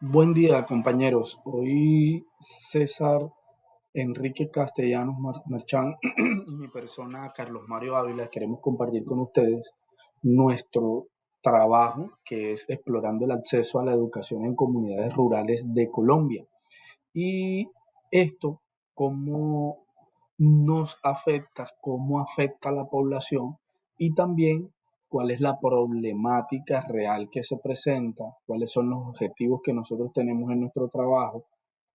Buen día, compañeros. Hoy César Enrique Castellanos Marchán y mi persona, Carlos Mario Ávila, queremos compartir con ustedes nuestro trabajo que es explorando el acceso a la educación en comunidades rurales de Colombia. Y esto, cómo nos afecta, cómo afecta a la población y también cuál es la problemática real que se presenta, cuáles son los objetivos que nosotros tenemos en nuestro trabajo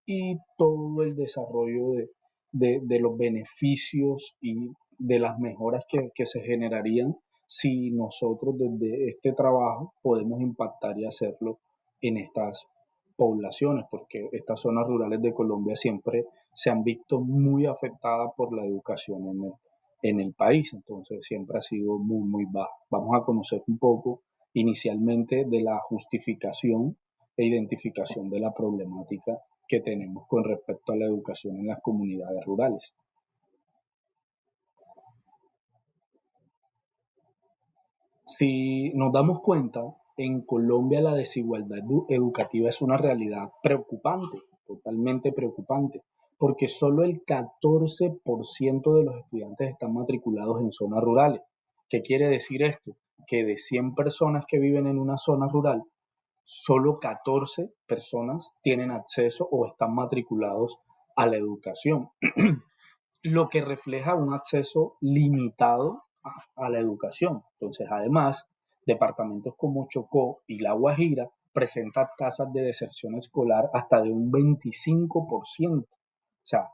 y todo el desarrollo de los beneficios y de las mejoras que se generarían si nosotros desde este trabajo podemos impactar y hacerlo en estas poblaciones, porque estas zonas rurales de Colombia siempre se han visto muy afectadas por la educación en el país, entonces siempre ha sido muy, muy baja. Vamos a conocer un poco inicialmente de la justificación e identificación de la problemática que tenemos con respecto a la educación en las comunidades rurales. Si nos damos cuenta, en Colombia la desigualdad educativa es una realidad preocupante, totalmente preocupante, porque solo el 14% de los estudiantes están matriculados en zonas rurales. ¿Qué quiere decir esto? Que de 100 personas que viven en una zona rural, solo 14 personas tienen acceso o están matriculados a la educación, lo que refleja un acceso limitado a la educación. Entonces, además, departamentos como Chocó y La Guajira presentan tasas de deserción escolar hasta de un 25%. O sea,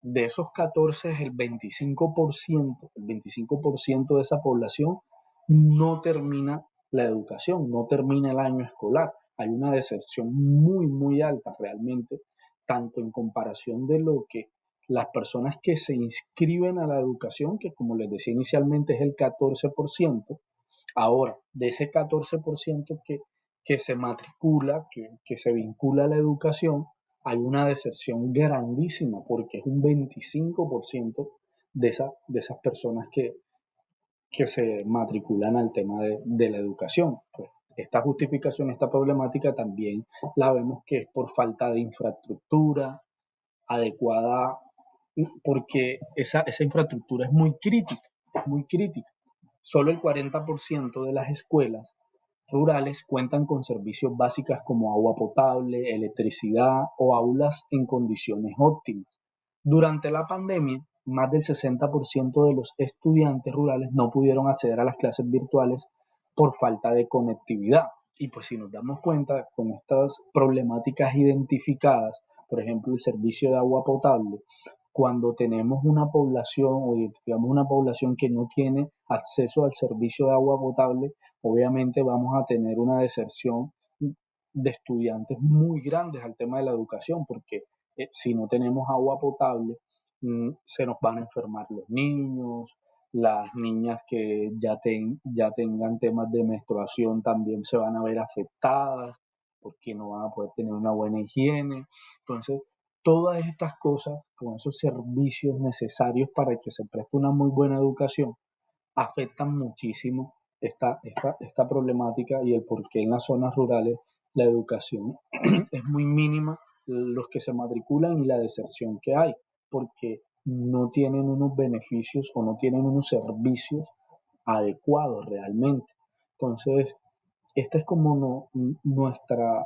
de esos 14, el 25% de esa población no termina la educación, no termina el año escolar. Hay una deserción muy, muy alta realmente, tanto en comparación de lo que las personas que se inscriben a la educación, que como les decía inicialmente es el 14%. Ahora, de ese 14% que se matricula, que se vincula a la educación, hay una deserción grandísima porque es un 25% de esas personas que se matriculan al tema de la educación. Pues esta justificación, esta problemática también la vemos que es por falta de infraestructura adecuada, porque esa infraestructura es muy crítica. Solo el 40% de las escuelas rurales cuentan con servicios básicos como agua potable, electricidad o aulas en condiciones óptimas. Durante la pandemia, más del 60% de los estudiantes rurales no pudieron acceder a las clases virtuales por falta de conectividad. Y pues si nos damos cuenta con estas problemáticas identificadas, por ejemplo, el servicio de agua potable, cuando tenemos una población o identificamos una población que no tiene acceso al servicio de agua potable, obviamente vamos a tener una deserción de estudiantes muy grandes al tema de la educación, porque si no tenemos agua potable, se nos van a enfermar los niños, las niñas que ya tengan temas de menstruación también se van a ver afectadas porque no van a poder tener una buena higiene. Entonces, todas estas cosas, con esos servicios necesarios para que se preste una muy buena educación, afectan muchísimo esta problemática y el por qué en las zonas rurales la educación es muy mínima, los que se matriculan y la deserción que hay, porque no tienen unos beneficios o no tienen unos servicios adecuados realmente. Entonces, esta es como nuestra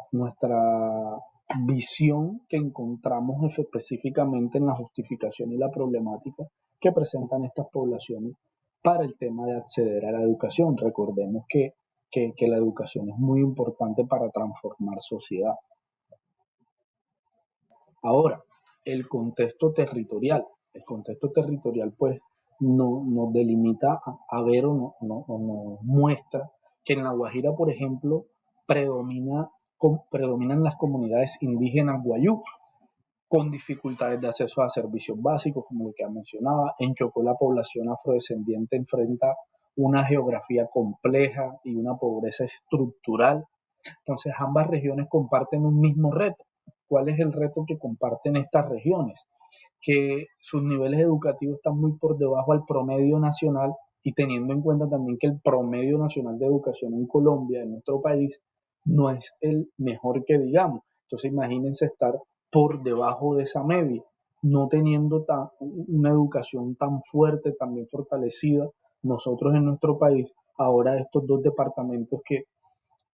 visión que encontramos específicamente en la justificación y la problemática que presentan estas poblaciones para el tema de acceder a la educación. Recordemos que la educación es muy importante para transformar sociedad. Ahora, el contexto territorial. El contexto territorial, pues, nos delimita a ver o nos muestra que en La Guajira, por ejemplo, predominan las comunidades indígenas guayú, con dificultades de acceso a servicios básicos, como lo que mencionaba. En Chocó, la población afrodescendiente enfrenta una geografía compleja y una pobreza estructural. Entonces, ambas regiones comparten un mismo reto. ¿Cuál es el reto que comparten estas regiones? Que sus niveles educativos están muy por debajo al promedio nacional, y teniendo en cuenta también que el promedio nacional de educación en Colombia, en nuestro país, no es el mejor que digamos. Entonces imagínense estar por debajo de esa media, no teniendo una educación tan fuerte, tan bien fortalecida. Nosotros en nuestro país, ahora estos dos departamentos que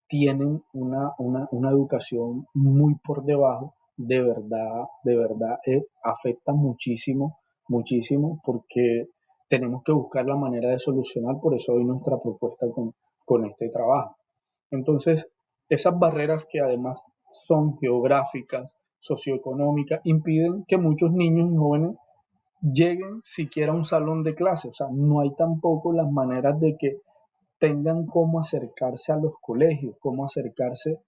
tienen una educación muy por debajo, de verdad, afecta muchísimo, muchísimo, porque tenemos que buscar la manera de solucionar, por eso hoy nuestra propuesta con este trabajo. Entonces, esas barreras que además son geográficas, socioeconómicas, impiden que muchos niños y jóvenes lleguen siquiera a un salón de clase. O sea, no hay tampoco las maneras de que tengan cómo acercarse a los colegios, cómo acercarse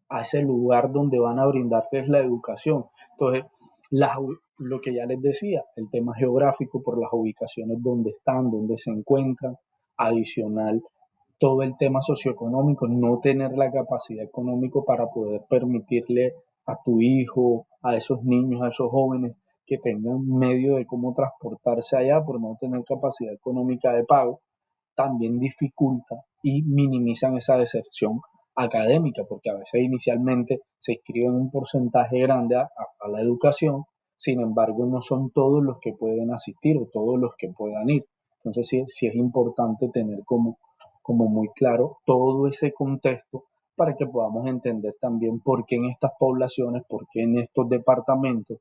a ese lugar donde van a brindarles la educación. Entonces, lo que ya les decía, el tema geográfico por las ubicaciones donde están, donde se encuentran, adicional, todo el tema socioeconómico, no tener la capacidad económica para poder permitirle a tu hijo, a esos niños, a esos jóvenes que tengan medio de cómo transportarse allá por no tener capacidad económica de pago, también dificulta y minimizan esa deserción académica, porque a veces inicialmente se inscriben un porcentaje grande a la educación, sin embargo no son todos los que pueden asistir o todos los que puedan ir. Entonces sí es importante tener como muy claro todo ese contexto para que podamos entender también por qué en estas poblaciones, por qué en estos departamentos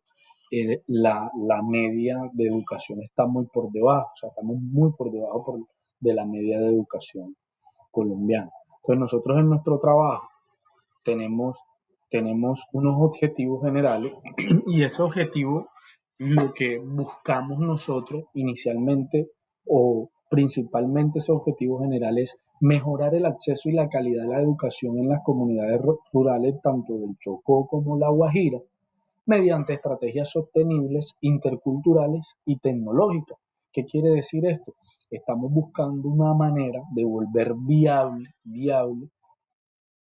la media de educación está muy por debajo, o sea, estamos muy por debajo de la media de educación colombiana. Entonces nosotros en nuestro trabajo tenemos, tenemos unos objetivos generales y ese objetivo, lo que buscamos nosotros inicialmente o principalmente ese objetivo general es mejorar el acceso y la calidad de la educación en las comunidades rurales, tanto del Chocó como la Guajira, mediante estrategias sostenibles, interculturales y tecnológicas. ¿Qué quiere decir esto? Estamos buscando una manera de volver viable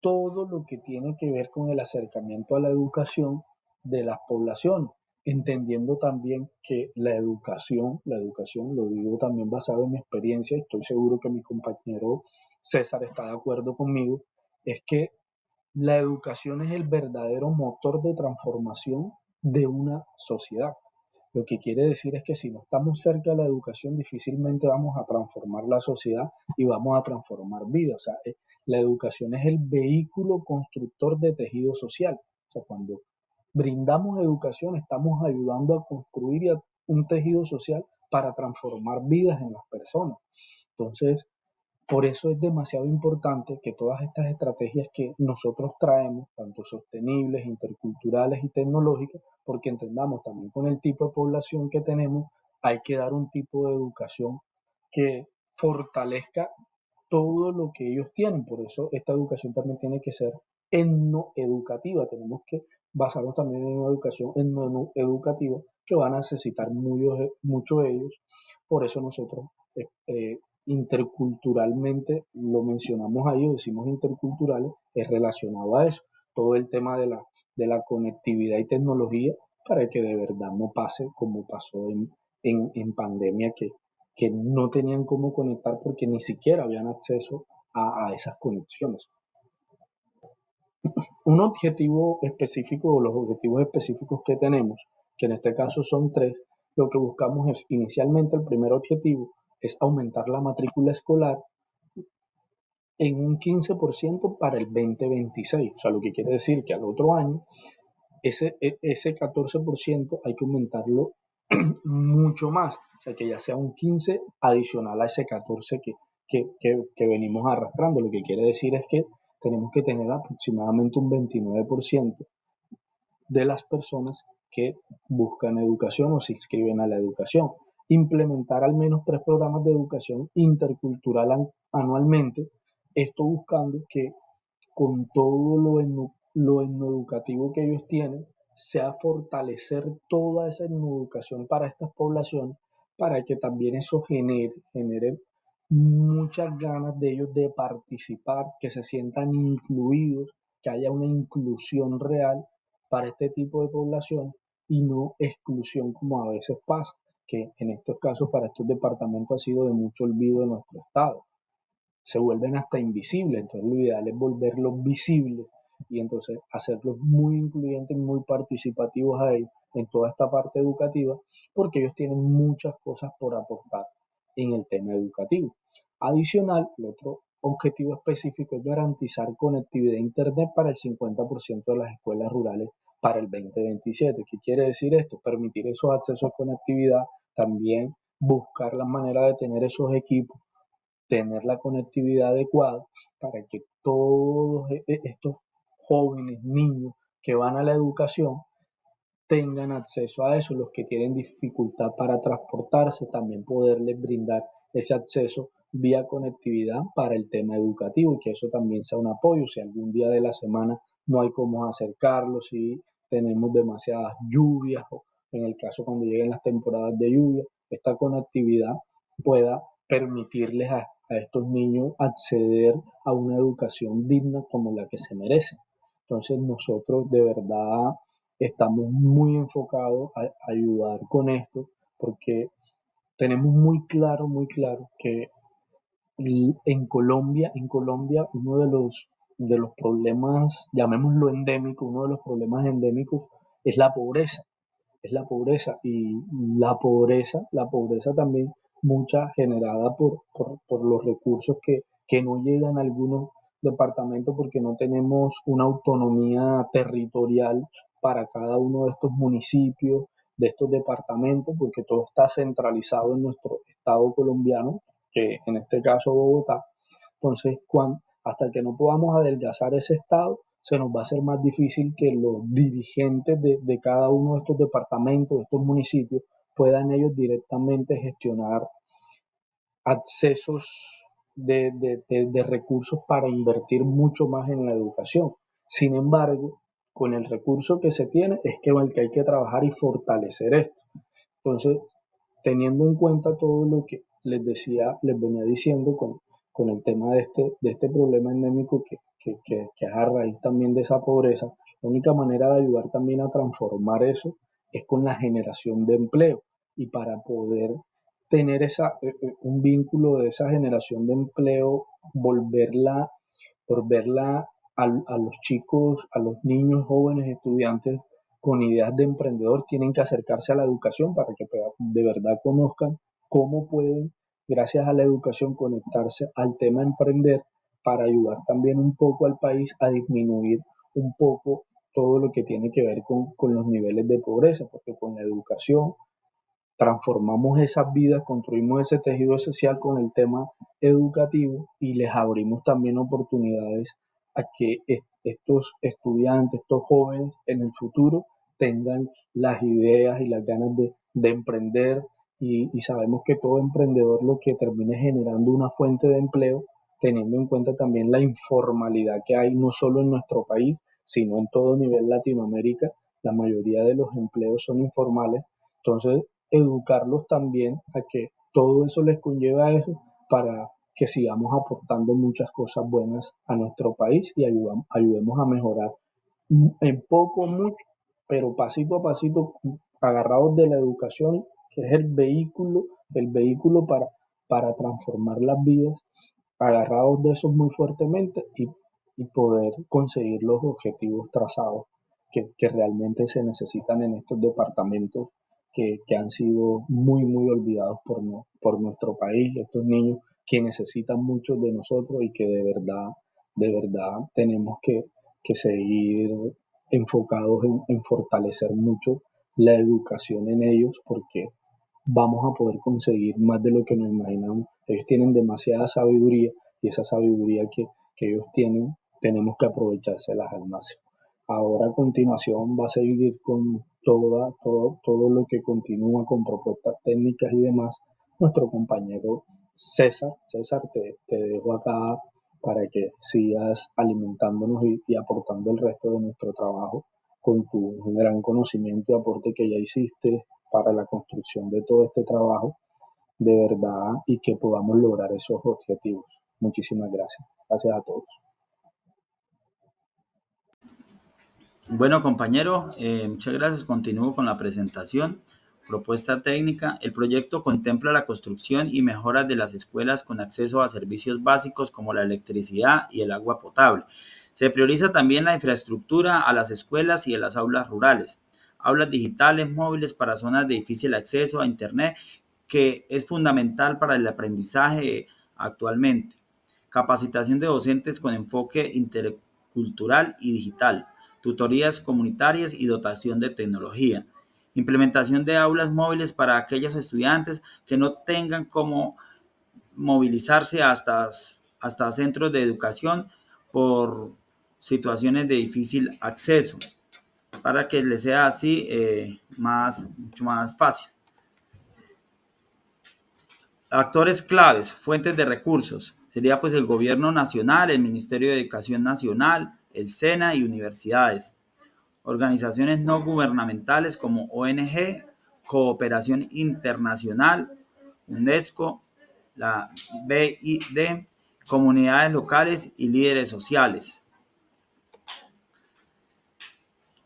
todo lo que tiene que ver con el acercamiento a la educación de las poblaciones, entendiendo también que la educación, lo digo también basado en mi experiencia, y estoy seguro que mi compañero César está de acuerdo conmigo, es que la educación es el verdadero motor de transformación de una sociedad. Lo que quiere decir es que si no estamos cerca de la educación, difícilmente vamos a transformar la sociedad y vamos a transformar vidas. O sea, la educación es el vehículo constructor de tejido social. O sea, cuando brindamos educación, estamos ayudando a construir un tejido social para transformar vidas en las personas. Entonces, por eso es demasiado importante que todas estas estrategias que nosotros traemos, tanto sostenibles, interculturales y tecnológicas, porque entendamos también con el tipo de población que tenemos, hay que dar un tipo de educación que fortalezca todo lo que ellos tienen. Por eso esta educación también tiene que ser etnoeducativa. Tenemos que basarnos también en una educación etnoeducativa que van a necesitar muchos de ellos. Por eso nosotros interculturalmente lo mencionamos ahí, o decimos interculturales, es relacionado a eso. Todo el tema de la conectividad y tecnología para que de verdad no pase como pasó en pandemia, que no tenían cómo conectar porque ni siquiera habían acceso a esas conexiones. Un objetivo específico o los objetivos específicos que tenemos, que en este caso son tres, lo que buscamos es inicialmente el primer objetivo es aumentar la matrícula escolar en un 15% para el 2026. O sea, lo que quiere decir que al otro año ese 14% hay que aumentarlo mucho más, o sea, que ya sea un 15 adicional a ese 14 que venimos arrastrando. Lo que quiere decir es que tenemos que tener aproximadamente un 29% de las personas que buscan educación o se inscriben a la educación. Implementar al menos 3 programas de educación intercultural anualmente, esto buscando que con todo lo educativo que ellos tienen, sea fortalecer toda esa educación para estas poblaciones, para que también eso genere muchas ganas de ellos de participar, que se sientan incluidos, que haya una inclusión real para este tipo de población y no exclusión como a veces pasa, que en estos casos para estos departamentos ha sido de mucho olvido de nuestro Estado. se vuelven hasta invisibles. Entonces lo ideal es volverlos visibles y entonces hacerlos muy incluyentes, muy participativos a ellos en toda esta parte educativa, porque ellos tienen muchas cosas por aportar en el tema educativo. Adicional, el otro objetivo específico es garantizar conectividad a Internet para el 50% de las escuelas rurales para el 2027. ¿Qué quiere decir esto? Permitir esos accesos a conectividad, también buscar la manera de tener esos equipos, tener la conectividad adecuada para que todos estos jóvenes, niños que van a la educación tengan acceso a eso, los que tienen dificultad para transportarse, también poderles brindar ese acceso vía conectividad para el tema educativo y que eso también sea un apoyo. Si algún día de la semana no hay cómo acercarlos, si tenemos demasiadas lluvias o en el caso cuando lleguen las temporadas de lluvia, esta conectividad pueda permitirles a estos niños acceder a una educación digna como la que se merecen. Entonces nosotros de verdad estamos muy enfocados a ayudar con esto porque tenemos muy claro que en Colombia uno de los problemas, llamémoslo endémico, uno de los problemas endémicos es la pobreza y la pobreza también mucha generada por los recursos que no llegan a algunos departamentos porque no tenemos una autonomía territorial para cada uno de estos municipios, de estos departamentos, porque todo está centralizado en nuestro estado colombiano, que en este caso Bogotá. Entonces, hasta que no podamos adelgazar ese estado, se nos va a hacer más difícil que los dirigentes de cada uno de estos departamentos, de estos municipios, puedan ellos directamente gestionar accesos de recursos para invertir mucho más en la educación. Sin embargo, con el recurso que se tiene es que hay que trabajar y fortalecer esto. Entonces, teniendo en cuenta todo lo que les decía, les venía diciendo con el tema de este problema endémico que es a raíz también de esa pobreza, la única manera de ayudar también a transformar eso es con la generación de empleo. Y para poder tener un vínculo de esa generación de empleo, volverla a los chicos, a los niños, jóvenes, estudiantes con ideas de emprendedor, tienen que acercarse a la educación para que de verdad conozcan cómo pueden, gracias a la educación, conectarse al tema emprender para ayudar también un poco al país a disminuir un poco todo lo que tiene que ver con los niveles de pobreza, porque con la educación transformamos esas vidas, construimos ese tejido social con el tema educativo y les abrimos también oportunidades a que estos estudiantes, estos jóvenes en el futuro tengan las ideas y las ganas de emprender y sabemos que todo emprendedor lo que termine generando una fuente de empleo, teniendo en cuenta también la informalidad que hay no solo en nuestro país, sino en todo nivel Latinoamérica, la mayoría de los empleos son informales. Entonces, educarlos también a que todo eso les conlleva a eso para que sigamos aportando muchas cosas buenas a nuestro país y ayudemos a mejorar en poco, mucho, pero pasito a pasito, agarrados de la educación, que es el vehículo para transformar las vidas, agarrados de eso muy fuertemente y poder conseguir los objetivos trazados que realmente se necesitan en estos departamentos que han sido muy olvidados por nuestro país, estos niños que necesitan mucho de nosotros y que de verdad tenemos que seguir enfocados en fortalecer mucho la educación en ellos porque vamos a poder conseguir más de lo que nos imaginamos. Ellos tienen demasiada sabiduría y esa sabiduría que ellos tienen tenemos que aprovechárselas al máximo. Ahora a continuación va a seguir con todo lo que continúa con propuestas técnicas y demás. Nuestro compañero César. César, te dejo acá para que sigas alimentándonos y aportando el resto de nuestro trabajo con tu gran conocimiento y aporte que ya hiciste para la construcción de todo este trabajo de verdad y que podamos lograr esos objetivos. Muchísimas gracias. Gracias a todos. Bueno, compañero, muchas gracias. Continúo con la presentación. Propuesta técnica. El proyecto contempla la construcción y mejora de las escuelas con acceso a servicios básicos como la electricidad y el agua potable. Se prioriza también la infraestructura a las escuelas y a las aulas rurales. Aulas digitales móviles para zonas de difícil acceso a Internet, que es fundamental para el aprendizaje actualmente. Capacitación de docentes con enfoque intercultural y digital. Tutorías comunitarias y dotación de tecnología. Implementación de aulas móviles para aquellos estudiantes que no tengan cómo movilizarse hasta centros de educación por situaciones de difícil acceso, para que les sea así mucho más fácil. Actores claves, fuentes de recursos. Sería pues el gobierno nacional, el Ministerio de Educación Nacional, el SENA y universidades. Organizaciones no gubernamentales como ONG, Cooperación Internacional, UNESCO, la BID, comunidades locales y líderes sociales.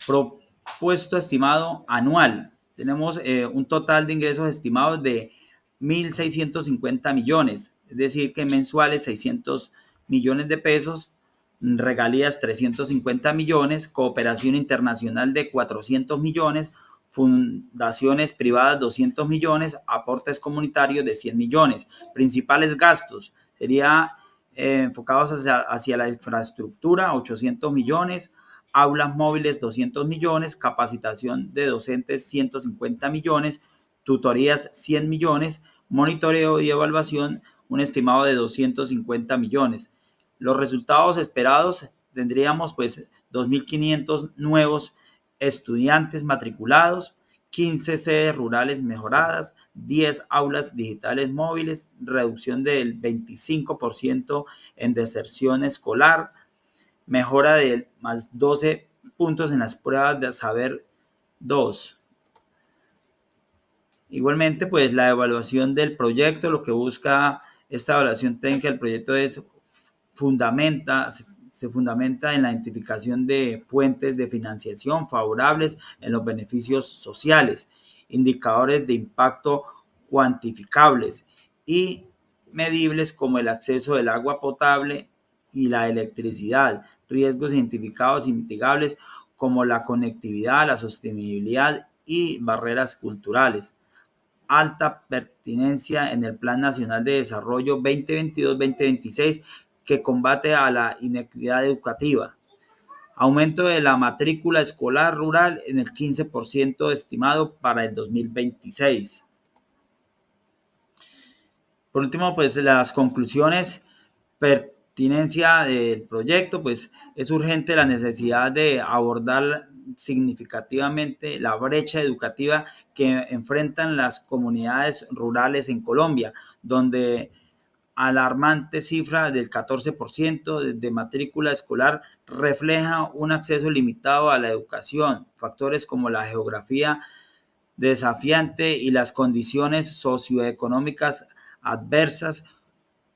Propuesto estimado anual. Tenemos un total de ingresos estimados de 1.650 millones, es decir, que mensuales 600 millones de pesos, regalías 350 millones, cooperación internacional de 400 millones, fundaciones privadas 200 millones, aportes comunitarios de 100 millones. Principales gastos sería enfocados hacia la infraestructura, 800 millones, aulas móviles 200 millones, capacitación de docentes 150 millones, tutorías 100 millones, monitoreo y evaluación un estimado de 250 millones. Los resultados esperados tendríamos pues 2.500 nuevos estudiantes matriculados, 15 sedes rurales mejoradas, 10 aulas digitales móviles, reducción del 25% en deserción escolar, mejora de más 12 puntos en las pruebas de saber 2. Igualmente, pues la evaluación del proyecto, lo que busca esta evaluación técnica del proyecto es se fundamenta en la identificación de fuentes de financiación favorables en los beneficios sociales, indicadores de impacto cuantificables y medibles como el acceso del agua potable y la electricidad, riesgos identificados y mitigables como la conectividad, la sostenibilidad y barreras culturales. Alta pertinencia en el Plan Nacional de Desarrollo 2022-2026 que combate a la inequidad educativa. Aumento de la matrícula escolar rural en el 15% estimado para el 2026. Por último, pues las conclusiones, pertinencia del proyecto, pues es urgente la necesidad de abordar significativamente la brecha educativa que enfrentan las comunidades rurales en Colombia, donde alarmante cifra del 14% de matrícula escolar refleja un acceso limitado a la educación. Factores como la geografía desafiante y las condiciones socioeconómicas adversas,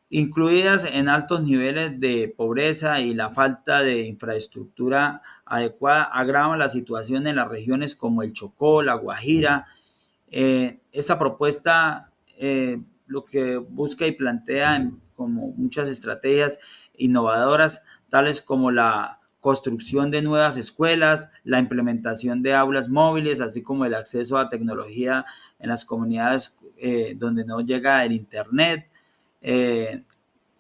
incluidas en altos niveles de pobreza y la falta de infraestructura adecuada, agravan la situación en las regiones como el Chocó, la Guajira. Esta propuesta lo que busca y plantea como muchas estrategias innovadoras, tales como la construcción de nuevas escuelas, la implementación de aulas móviles, así como el acceso a tecnología en las comunidades donde no llega el Internet, eh,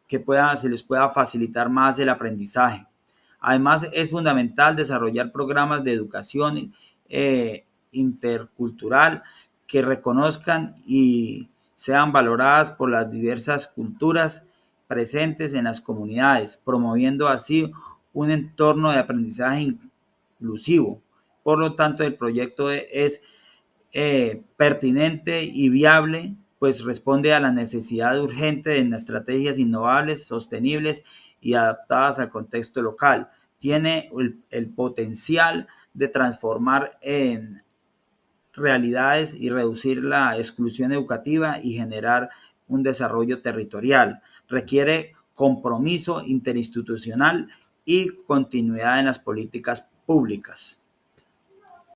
se les pueda facilitar más el aprendizaje. Además, es fundamental desarrollar programas de educación intercultural que reconozcan y sean valoradas por las diversas culturas presentes en las comunidades, promoviendo así un entorno de aprendizaje inclusivo. Por lo tanto, el proyecto es pertinente y viable, pues responde a la necesidad urgente de estrategias innovables, sostenibles y adaptadas al contexto local. Tiene el potencial de transformar en realidades y reducir la exclusión educativa y generar un desarrollo territorial. Requiere compromiso interinstitucional y continuidad en las políticas públicas.